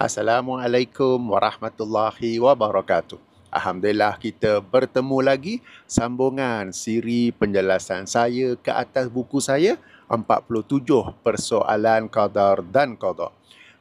Assalamualaikum warahmatullahi wabarakatuh. Alhamdulillah kita bertemu lagi sambungan siri penjelasan saya ke atas buku saya 47 persoalan qadar dan qada.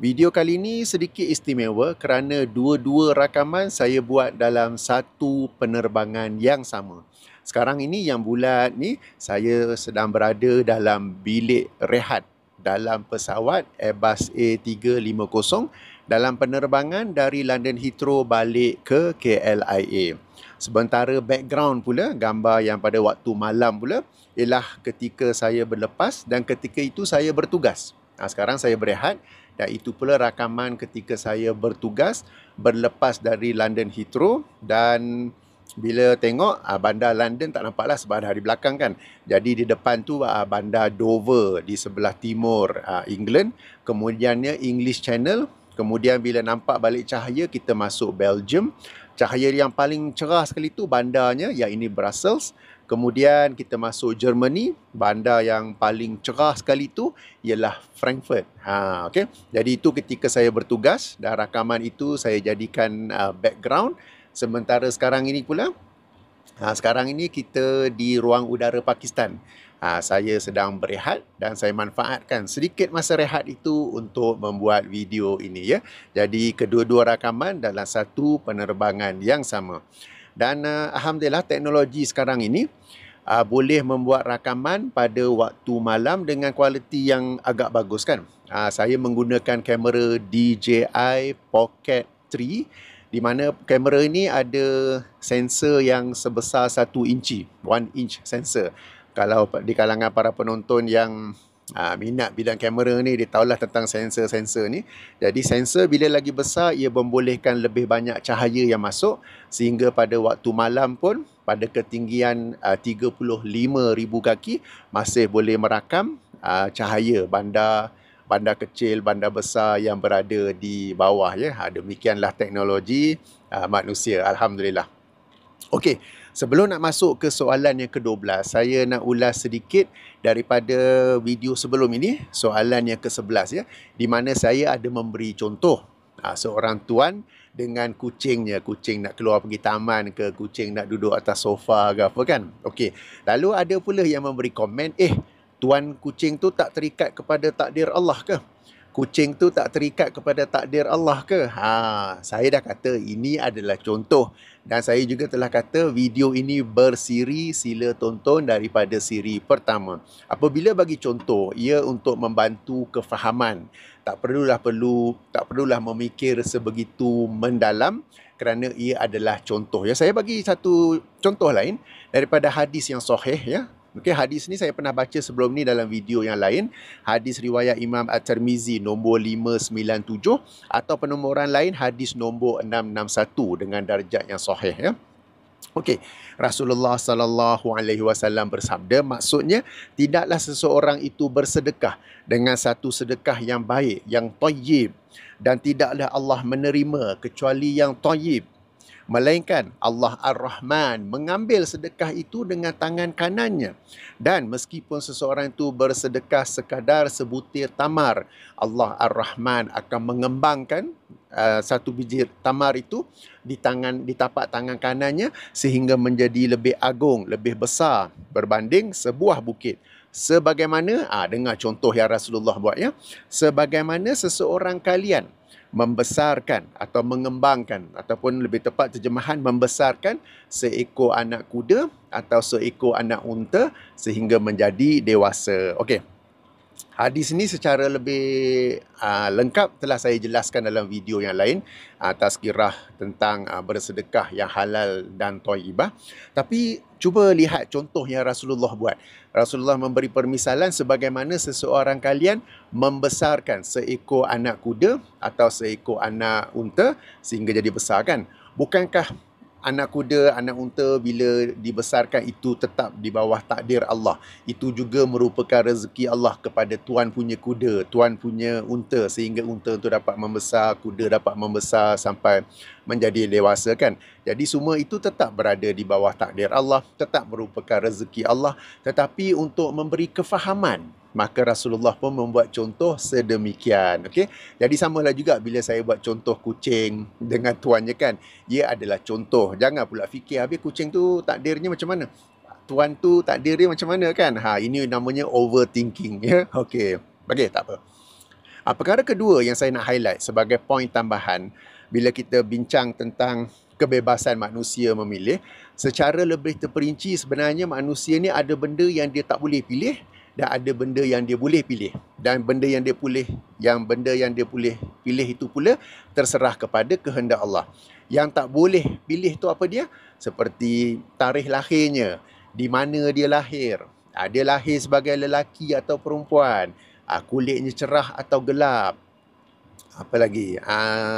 Video kali ini sedikit istimewa kerana dua-dua rakaman saya buat dalam satu penerbangan yang sama. Sekarang ini yang bulat ni saya sedang berada dalam bilik rehat dalam pesawat Airbus A350 dalam penerbangan dari London Heathrow balik ke KLIA. Sementara background pula, gambar yang pada waktu malam pula, ialah ketika saya berlepas dan ketika itu saya bertugas. Sekarang saya berehat dan itu pula rakaman ketika saya bertugas berlepas dari London Heathrow dan bila tengok bandar London tak nampaklah sebab ada di belakang kan. Jadi di depan tu bandar Dover di sebelah timur England, kemudiannya English Channel. Kemudian bila nampak balik cahaya, kita masuk Belgium. Cahaya yang paling cerah sekali tu bandarnya, iaitu Brussels. Kemudian kita masuk Germany. Bandar yang paling cerah sekali tu ialah Frankfurt. Okay? Jadi itu ketika saya bertugas dan rakaman itu saya jadikan background. Sementara sekarang ini pula, sekarang ini kita di ruang udara Pakistan. Saya sedang berehat dan saya manfaatkan sedikit masa rehat itu untuk membuat video ini ya. Jadi kedua-dua rakaman dalam satu penerbangan yang sama. Dan alhamdulillah teknologi sekarang ini boleh membuat rakaman pada waktu malam dengan kualiti yang agak bagus kan. Saya menggunakan kamera DJI Pocket 3 di mana kamera ini ada sensor yang sebesar 1 inci, 1 inch sensor. Kalau di kalangan para penonton yang minat bidang kamera ni, dia tahulah tentang sensor-sensor ni. Jadi sensor bila lagi besar, ia membolehkan lebih banyak cahaya yang masuk sehingga pada waktu malam pun pada ketinggian 35,000 kaki masih boleh merakam cahaya bandar kecil, bandar besar yang berada di bawah ya. Demikianlah teknologi manusia, alhamdulillah. Okey, sebelum nak masuk ke soalan yang ke-12, saya nak ulas sedikit daripada video sebelum ini, soalan yang ke-11 ya, di mana saya ada memberi contoh seorang tuan dengan kucingnya, kucing nak keluar pergi taman ke, kucing nak duduk atas sofa ke apa kan. Okey, lalu ada pula yang memberi komen, tuan kucing tu tak terikat kepada takdir Allah ke? Kucing tu tak terikat kepada takdir Allah ke? Saya dah kata ini adalah contoh. Dan saya juga telah kata video ini bersiri, sila tonton daripada siri pertama. Apabila bagi contoh, ia untuk membantu kefahaman. Tak perlulah memikir sebegitu mendalam kerana ia adalah contoh. Ya, saya bagi satu contoh lain daripada hadis yang sahih ya. Okey, hadis ni saya pernah baca sebelum ni dalam video yang lain. Hadis riwayat Imam At-Tirmizi nombor 597 atau penomoran lain hadis nombor 661 dengan darjat yang sahih ya. Okey, Rasulullah sallallahu alaihi wasallam bersabda, maksudnya tidaklah seseorang itu bersedekah dengan satu sedekah yang baik, yang thayyib, dan tidaklah Allah menerima kecuali yang thayyib. Melainkan Allah Ar-Rahman mengambil sedekah itu dengan tangan kanannya. Dan meskipun seseorang itu bersedekah sekadar sebutir tamar, Allah Ar-Rahman akan mengembangkan satu biji tamar itu di tapak tangan kanannya sehingga menjadi lebih agung, lebih besar berbanding sebuah bukit. Sebagaimana, dengar contoh yang Rasulullah buat ya, sebagaimana seseorang kalian membesarkan atau mengembangkan, ataupun lebih tepat terjemahan membesarkan seekor anak kuda atau seekor anak unta sehingga menjadi dewasa. Okey. Hadis ini secara lebih lengkap telah saya jelaskan dalam video yang lain, tazkirah tentang bersedekah yang halal dan thayyibah. Tapi cuba lihat contoh yang Rasulullah buat. Rasulullah memberi permisalan sebagaimana seseorang kalian membesarkan seekor anak kuda atau seekor anak unta sehingga jadi besar kan. Bukankah anak kuda, anak unta bila dibesarkan itu tetap di bawah takdir Allah. Itu juga merupakan rezeki Allah kepada tuan punya kuda, tuan punya unta sehingga unta itu dapat membesar, kuda dapat membesar sampai menjadi dewasa kan. Jadi semua itu tetap berada di bawah takdir Allah, tetap merupakan rezeki Allah, tetapi untuk memberi kefahaman maka Rasulullah pun membuat contoh sedemikian. Okey. Jadi samalah juga bila saya buat contoh kucing dengan tuannya kan. Ia adalah contoh. Jangan pula fikir habis kucing tu takdirnya macam mana. Tuan tu takdir dia macam mana kan. Ini namanya overthinking ya. Okey. Okey, tak apa. Perkara kedua yang saya nak highlight sebagai poin tambahan bila kita bincang tentang kebebasan manusia memilih, secara lebih terperinci sebenarnya manusia ni ada benda yang dia tak boleh pilih dan ada benda yang dia boleh pilih. Dan benda yang dia boleh pilih itu pula terserah kepada kehendak Allah. Yang tak boleh pilih tu apa dia? Seperti tarikh lahirnya, di mana dia lahir. Dia lahir sebagai lelaki atau perempuan. Kulitnya cerah atau gelap. Apa lagi?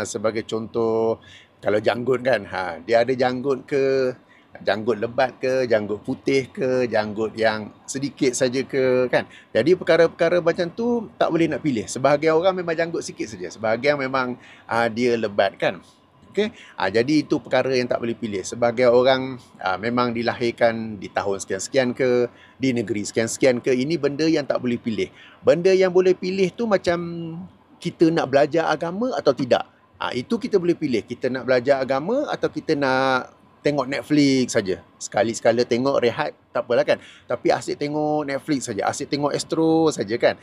Sebagai contoh, kalau janggut kan, dia ada janggut ke, janggut lebat ke, janggut putih ke, janggut yang sedikit saja ke, kan? Jadi perkara-perkara macam tu tak boleh nak pilih. Sebahagian orang memang janggut sikit saja, sebahagian memang dia lebat, kan? Okay? Jadi itu perkara yang tak boleh pilih. Sebagai orang memang dilahirkan di tahun sekian-sekian ke, di negeri sekian-sekian ke, ini benda yang tak boleh pilih. Benda yang boleh pilih tu macam kita nak belajar agama atau tidak. Itu kita boleh pilih. Kita nak belajar agama atau kita nak tengok Netflix saja. Sekali-sekala tengok, rehat, tak apalah kan. Tapi asyik tengok Netflix saja, asyik tengok Astro saja kan.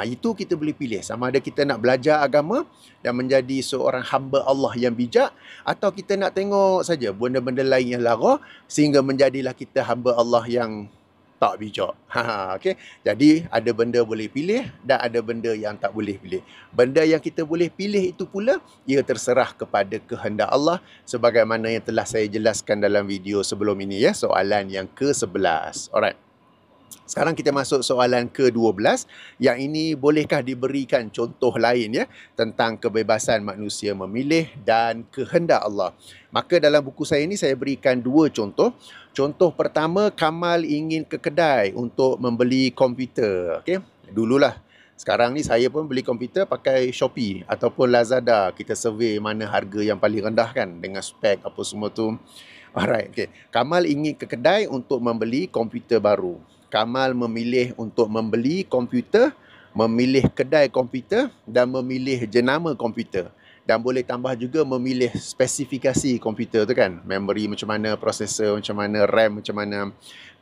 Itu kita boleh pilih. Sama ada kita nak belajar agama dan menjadi seorang hamba Allah yang bijak, atau kita nak tengok saja benda-benda lain yang lara sehingga menjadilah kita hamba Allah yang tak bijak. Okay? Jadi ada benda boleh pilih dan ada benda yang tak boleh pilih. Benda yang kita boleh pilih itu pula, ia terserah kepada kehendak Allah sebagaimana yang telah saya jelaskan dalam video sebelum ini ya, soalan yang ke-11. Alright. Sekarang kita masuk soalan ke-12. Yang ini bolehkah diberikan contoh lain ya tentang kebebasan manusia memilih dan kehendak Allah. Maka dalam buku saya ini saya berikan dua contoh. Contoh pertama, Kamal ingin ke kedai untuk membeli komputer. Okey, dululah. Sekarang ni saya pun beli komputer pakai Shopee ataupun Lazada. Kita survey mana harga yang paling rendah kan dengan spek apa semua tu. Alright, okey. Kamal ingin ke kedai untuk membeli komputer baru. Kamal memilih untuk membeli komputer, memilih kedai komputer dan memilih jenama komputer. Dan boleh tambah juga memilih spesifikasi komputer tu kan. Memory macam mana, prosesor macam mana, RAM macam mana.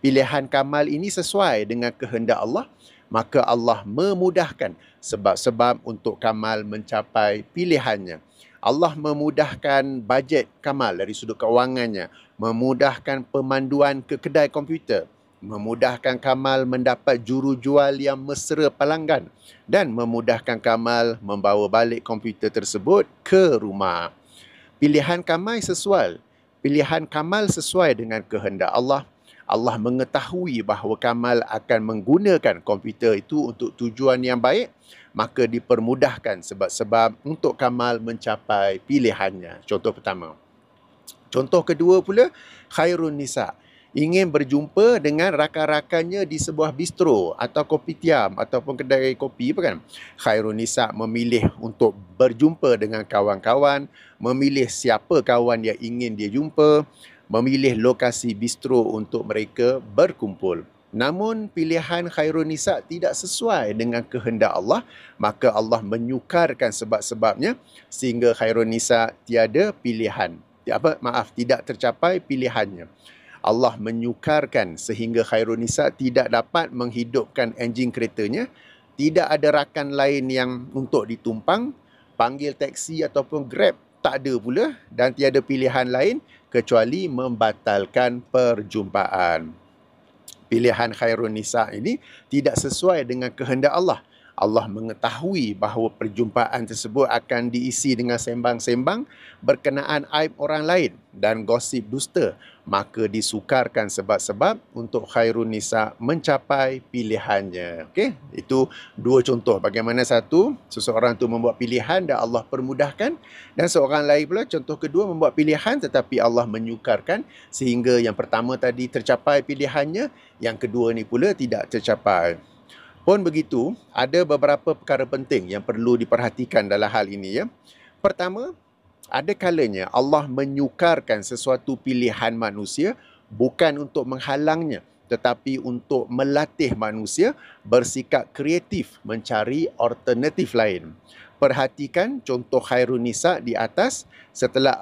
Pilihan Kamal ini sesuai dengan kehendak Allah. Maka Allah memudahkan sebab-sebab untuk Kamal mencapai pilihannya. Allah memudahkan bajet Kamal dari sudut kewangannya. Memudahkan pemanduan ke kedai komputer. Memudahkan Kamal mendapat jurujual yang mesra pelanggan dan memudahkan Kamal membawa balik komputer tersebut ke rumah. Pilihan Kamal sesuai dengan kehendak Allah. Allah mengetahui bahawa Kamal akan menggunakan komputer itu untuk tujuan yang baik, maka dipermudahkan sebab-sebab untuk Kamal mencapai pilihannya. Contoh pertama. Contoh kedua pula, Khairun Nisa ingin berjumpa dengan rakan-rakannya di sebuah bistro atau kopitiam ataupun kedai kopi kan. Khairun Nisa memilih untuk berjumpa dengan kawan-kawan, memilih siapa kawan yang ingin dia jumpa, memilih lokasi bistro untuk mereka berkumpul. Namun pilihan Khairun Nisa tidak sesuai dengan kehendak Allah, maka Allah menyukarkan sebab-sebabnya sehingga Khairun Nisa tiada pilihan. Tidak tercapai pilihannya. Allah menyukarkan sehingga Khairun Nisa tidak dapat menghidupkan enjin keretanya, tidak ada rakan lain yang untuk ditumpang, panggil teksi ataupun Grab tak ada pula dan tiada pilihan lain kecuali membatalkan perjumpaan. Pilihan Khairun Nisa ini tidak sesuai dengan kehendak Allah. Allah mengetahui bahawa perjumpaan tersebut akan diisi dengan sembang-sembang berkenaan aib orang lain dan gosip dusta, maka disukarkan sebab-sebab untuk Khairun Nisa mencapai pilihannya. Okey, itu dua contoh bagaimana satu, seseorang tu membuat pilihan dan Allah permudahkan, dan seorang lain pula contoh kedua membuat pilihan tetapi Allah menyukarkan sehingga yang pertama tadi tercapai pilihannya, yang kedua ni pula tidak tercapai. Pun begitu, ada beberapa perkara penting yang perlu diperhatikan dalam hal ini ya. Pertama, ada kalanya Allah menyukarkan sesuatu pilihan manusia bukan untuk menghalangnya, tetapi untuk melatih manusia bersikap kreatif mencari alternatif lain. Perhatikan contoh Khairun Nisa di atas. Setelah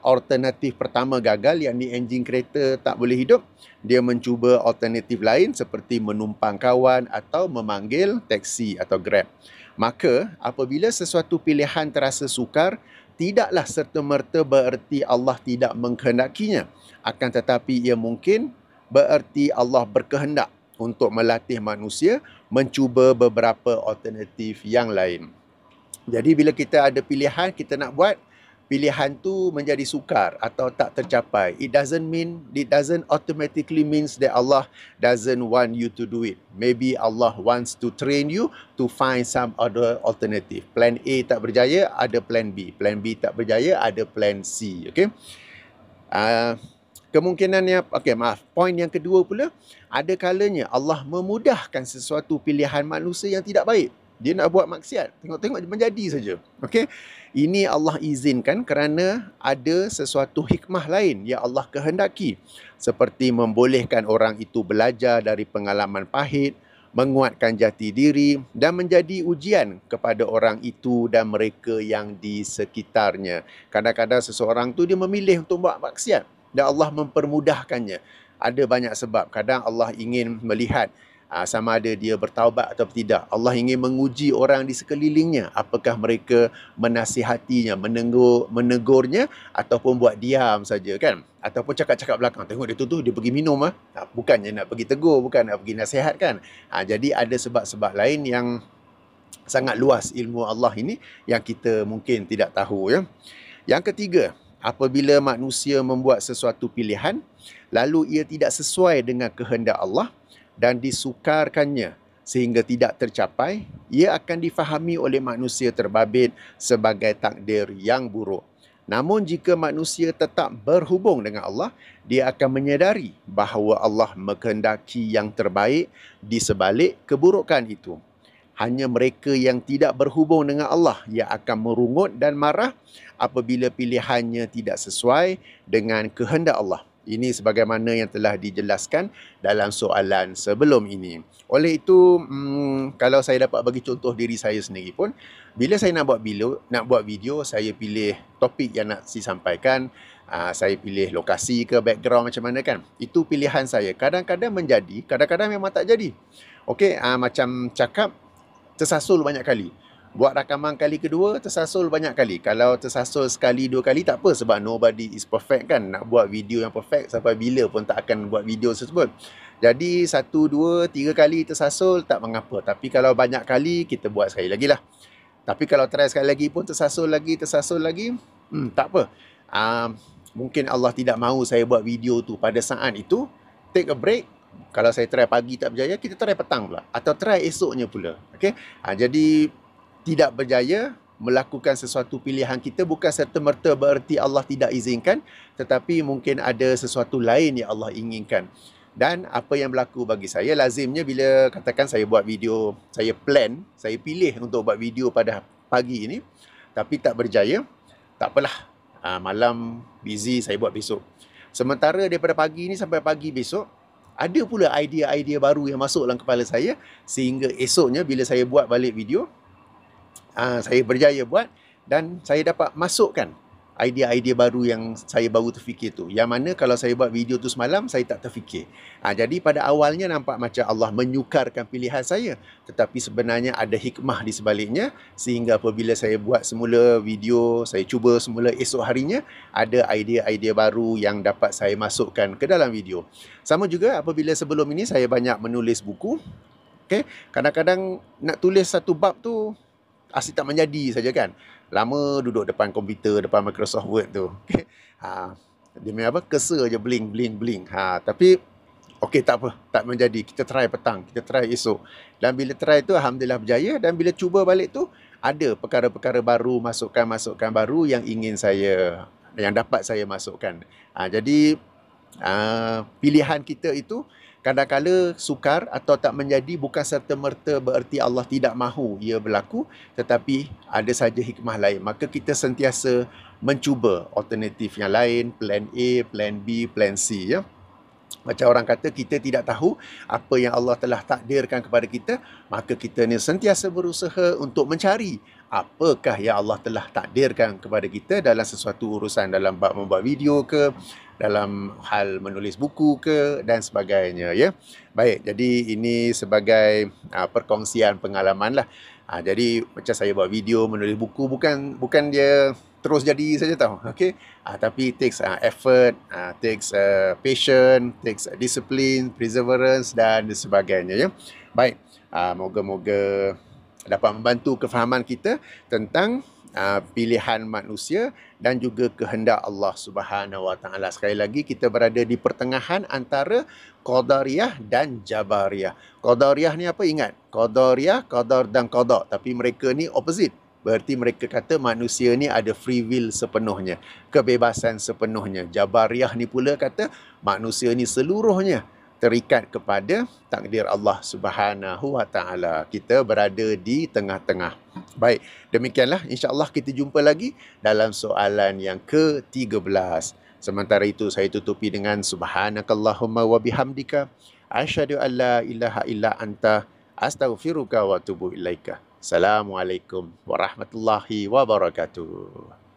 alternatif pertama gagal, yakni enjin kereta tak boleh hidup, dia mencuba alternatif lain seperti menumpang kawan atau memanggil teksi atau Grab. Maka apabila sesuatu pilihan terasa sukar, tidaklah serta-merta bererti Allah tidak mengkehendakinya. Akan tetapi ia mungkin bererti Allah berkehendak untuk melatih manusia mencuba beberapa alternatif yang lain. Jadi bila kita ada pilihan, kita nak buat, pilihan tu menjadi sukar atau tak tercapai, it doesn't automatically means that Allah doesn't want you to do it. Maybe Allah wants to train you to find some other alternative. Plan A tak berjaya, ada plan B. Plan B tak berjaya, ada plan C. Okay? Kemungkinannya, poin yang kedua pula, ada kalanya Allah memudahkan sesuatu pilihan manusia yang tidak baik. Dia nak buat maksiat, tengok-tengok menjadi saja. Okey. Ini Allah izinkan kerana ada sesuatu hikmah lain yang Allah kehendaki, seperti membolehkan orang itu belajar dari pengalaman pahit, menguatkan jati diri dan menjadi ujian kepada orang itu dan mereka yang di sekitarnya. Kadang-kadang seseorang tu dia memilih untuk buat maksiat dan Allah mempermudahkannya. Ada banyak sebab. Kadang Allah ingin melihat sama ada dia bertaubat atau tidak. Allah ingin menguji orang di sekelilingnya. Apakah mereka menasihatinya, menegurnya ataupun buat diam saja, kan? Ataupun cakap-cakap belakang. Tengok dia tu dia pergi minum. Bukannya nak pergi tegur, bukan nak pergi nasihatkan. Jadi ada sebab-sebab lain yang sangat luas ilmu Allah ini yang kita mungkin tidak tahu, ya. Yang ketiga, apabila manusia membuat sesuatu pilihan lalu ia tidak sesuai dengan kehendak Allah dan disukarkannya sehingga tidak tercapai, ia akan difahami oleh manusia terbabit sebagai takdir yang buruk. Namun jika manusia tetap berhubung dengan Allah, dia akan menyedari bahawa Allah mengkehendaki yang terbaik di sebalik keburukan itu. Hanya mereka yang tidak berhubung dengan Allah yang akan merungut dan marah apabila pilihannya tidak sesuai dengan kehendak Allah. Ini sebagaimana yang telah dijelaskan dalam soalan sebelum ini. Oleh itu, kalau saya dapat bagi contoh diri saya sendiri pun, bila saya nak buat video, saya pilih topik yang nak disampaikan, saya pilih lokasi ke background macam mana, kan. Itu pilihan saya. Kadang-kadang menjadi, kadang-kadang memang tak jadi. Okey, macam cakap, tersasul banyak kali. Buat rakaman kali kedua, tersasul banyak kali. Kalau tersasul sekali, dua kali, tak apa sebab nobody is perfect, kan. Nak buat video yang perfect, sampai bila pun tak akan buat video tersebut. Jadi, 1, 2, 3 kali tersasul, tak mengapa. Tapi kalau banyak kali, kita buat sekali lagi lah. Tapi kalau try sekali lagi pun tersasul lagi, tak apa. Mungkin Allah tidak mahu saya buat video tu pada saat itu. Take a break. Kalau saya try pagi tak berjaya, kita try petang pula. Atau try esoknya pula. Okay? Jadi, tidak berjaya melakukan sesuatu pilihan kita bukan serta-merta bererti Allah tidak izinkan, tetapi mungkin ada sesuatu lain yang Allah inginkan. Dan apa yang berlaku bagi saya, lazimnya bila katakan saya buat video, saya pilih untuk buat video pada pagi ini, tapi tak berjaya, tak apalah. Malam busy, saya buat besok. Sementara daripada pagi ini sampai pagi besok, ada pula idea-idea baru yang masuk dalam kepala saya, sehingga esoknya bila saya buat balik video, saya berjaya buat dan saya dapat masukkan idea-idea baru yang saya baru terfikir tu. Yang mana kalau saya buat video tu semalam, saya tak terfikir. Jadi pada awalnya nampak macam Allah menyukarkan pilihan saya. Tetapi sebenarnya ada hikmah di sebaliknya. Sehingga apabila saya buat semula video, saya cuba semula esok harinya, ada idea-idea baru yang dapat saya masukkan ke dalam video. Sama juga apabila sebelum ini saya banyak menulis buku. Okay? Kadang-kadang nak tulis satu bab tu, asyik tak menjadi saja, kan. Lama duduk depan komputer, depan Microsoft Word tu. Okay. Dia memang cursor je bling. Tapi okey, tak apa, tak menjadi. Kita try petang, kita try esok. Dan bila try tu alhamdulillah berjaya, dan bila cuba balik tu ada perkara-perkara baru, masukan baru yang dapat saya masukkan. Jadi pilihan kita itu kadang-kala sukar atau tak menjadi bukan serta-merta bererti Allah tidak mahu ia berlaku, tetapi ada saja hikmah lain. Maka kita sentiasa mencuba alternatif yang lain, plan A, plan B, plan C, ya. Macam orang kata kita tidak tahu apa yang Allah telah takdirkan kepada kita, maka kita ni sentiasa berusaha untuk mencari apakah yang Allah telah takdirkan kepada kita dalam sesuatu urusan, dalam bab membuat video ke, dalam hal menulis buku ke dan sebagainya, ya. Baik, jadi ini sebagai perkongsian pengalaman lah. Jadi macam saya buat video, menulis buku, bukan dia terus jadi saja tau, okey. Tapi takes effort, takes patience, takes discipline, perseverance dan sebagainya, ya. Baik, moga-moga dapat membantu kefahaman kita tentang pilihan manusia dan juga kehendak Allah Subhanahu Wa Taala. Sekali lagi, kita berada di pertengahan antara Qadariyah dan Jabariyah. Qadariyah ni apa? Ingat, Qadariyah, qadar dan qada, tapi mereka ni opposite. Berarti mereka kata manusia ni ada free will sepenuhnya, kebebasan sepenuhnya. Jabariyah ni pula kata manusia ni seluruhnya terikat kepada takdir Allah Subhanahu Wa Taala. Kita berada di tengah-tengah. Baik, demikianlah, insya-Allah kita jumpa lagi dalam soalan yang ke-13. Sementara itu saya tutupi dengan subhanakallahumma wa bihamdika asyhadu an la ilaha illa anta astaghfiruka wa atubu ilaika. Assalamualaikum warahmatullahi wabarakatuh.